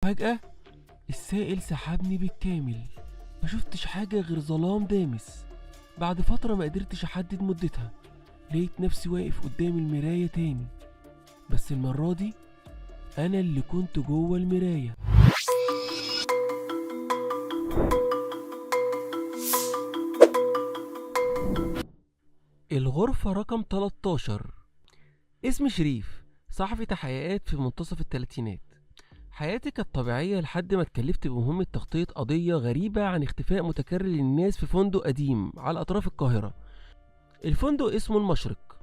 فجأة السائل سحبني بالكامل، ما شفتش حاجة غير ظلام دامس. بعد فترة ما قدرتش احدد مدتها، لقيت نفسي واقف قدام المراية تاني، بس المرة دي انا اللي كنت جوه المراية. الغرفة رقم 13. اسمي شريف، صحفي تحقيقات في منتصف الثلاثينات. حياتي كانت طبيعية لحد ما اتكلفت بمهمة تغطية قضية غريبة عن اختفاء متكرر للناس في فندق قديم على أطراف القاهرة. الفندق اسمه المشرق،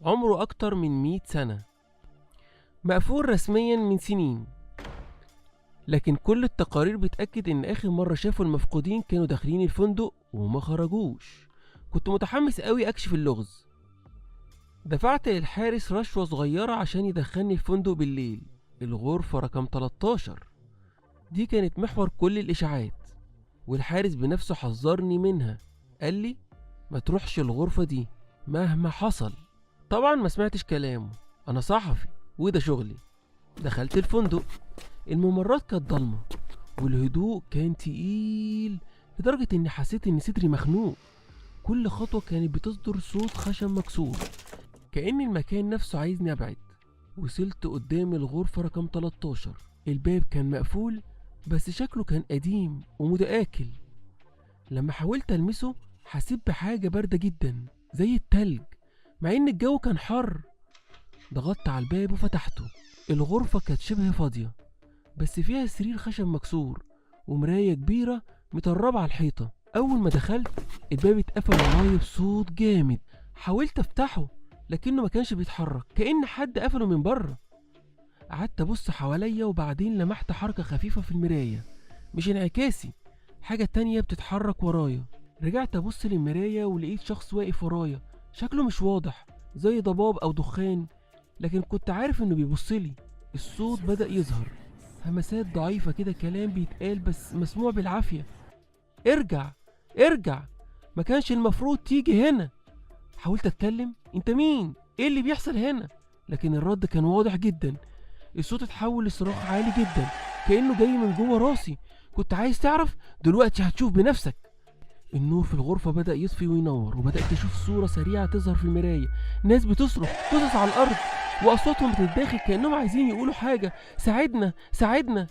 عمره أكتر من 100 سنة، مقفول رسميا من سنين، لكن كل التقارير بتأكد إن آخر مرة شافوا المفقودين كانوا داخلين الفندق وما خرجوش. كنت متحمس قوي أكشف اللغز، دفعت للحارس رشوة صغيرة عشان يدخلني الفندق بالليل. الغرفة رقم 13 دي كانت محور كل الإشاعات، والحارس بنفسه حذرني منها، قال لي ما تروحش الغرفة دي مهما حصل. طبعا ما سمعتش كلامه، أنا صحفي وده شغلي. دخلت الفندق، الممرات كانت ضلمة والهدوء كان تقيل لدرجة إني حسيت إن صدري مخنوق. كل خطوة كانت بتصدر صوت خشب مكسور، كأن المكان نفسه عايزني أبعد. وصلت قدام الغرفة رقم 13، الباب كان مقفول بس شكله كان قديم ومتآكل. لما حاولت ألمسه حسيت بحاجة باردة جدا زي التلج، مع إن الجو كان حر. ضغطت على الباب وفتحته. الغرفة كانت شبه فاضية، بس فيها سرير خشب مكسور ومراية كبيرة متربة على الحيطة. أول ما دخلت الباب اتقفل ورايا بصوت جامد. حاولت أفتحه لكنه ما كانش بيتحرك، كأن حد قفله من بره. قعدت أبص حواليا وبعدين لمحت حركة خفيفة في المراية، مش انعكاسي، حاجة تانية بتتحرك ورايا. رجعت أبص للمراية ولقيت شخص واقف ورايا، شكله مش واضح، زي ضباب أو دخان، لكن كنت عارف إنه بيبصلي. الصوت بدأ يظهر، همسات ضعيفة كده، كلام بيتقال بس مسموع بالعافية. ارجع ارجع، ما كانش المفروض تيجي هنا. حاولت اتكلم، انت مين؟ ايه اللي بيحصل هنا؟ لكن الرد كان واضح جدا. الصوت اتحول لصراخ عالي جدا كأنه جاي من جوه راسي. كنت عايز تعرف؟ دلوقتي هتشوف بنفسك. النور في الغرفة بدأ يطفي وينور، وبدأت أشوف صورة سريعة تظهر في المراية. ناس بتصرخ، قصص على الأرض، وأصواتهم بتتداخل كأنهم عايزين يقولوا حاجة، ساعدنا ساعدنا.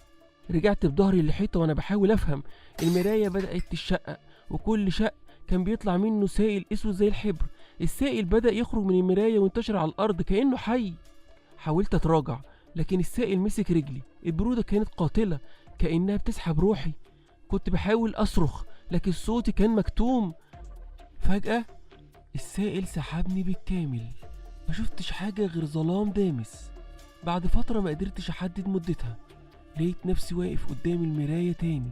رجعت بظهري للحيطة وأنا بحاول أفهم. المراية بدأت تتشقق، وكل شق كان بيطلع منه سائل أسود زي الحبر. السائل بدأ يخرج من المراية وينتشر على الأرض كأنه حي. حاولت أتراجع لكن السائل مسك رجلي. البرودة كانت قاتلة كأنها بتسحب روحي. كنت بحاول أصرخ لكن صوتي كان مكتوم. فجأة السائل سحبني بالكامل، ما شفتش حاجة غير ظلام دامس. بعد فترة ما قدرتش أحدد مدتها، لقيت نفسي واقف قدام المراية تاني،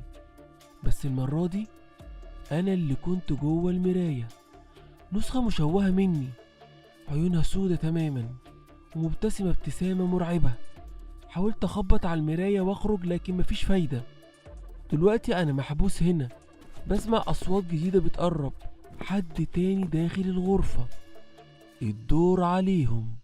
بس المرة دي أنا اللي كنت جوه المراية. نسخة مشوهة مني، عيونها سودة تماما ومبتسمة ابتسامة مرعبة. حاولت أخبط على المراية وأخرج لكن مفيش فايدة. دلوقتي أنا محبوس هنا، بسمع أصوات جديدة بتقرب، حد تاني داخل الغرفة. الدور عليهم.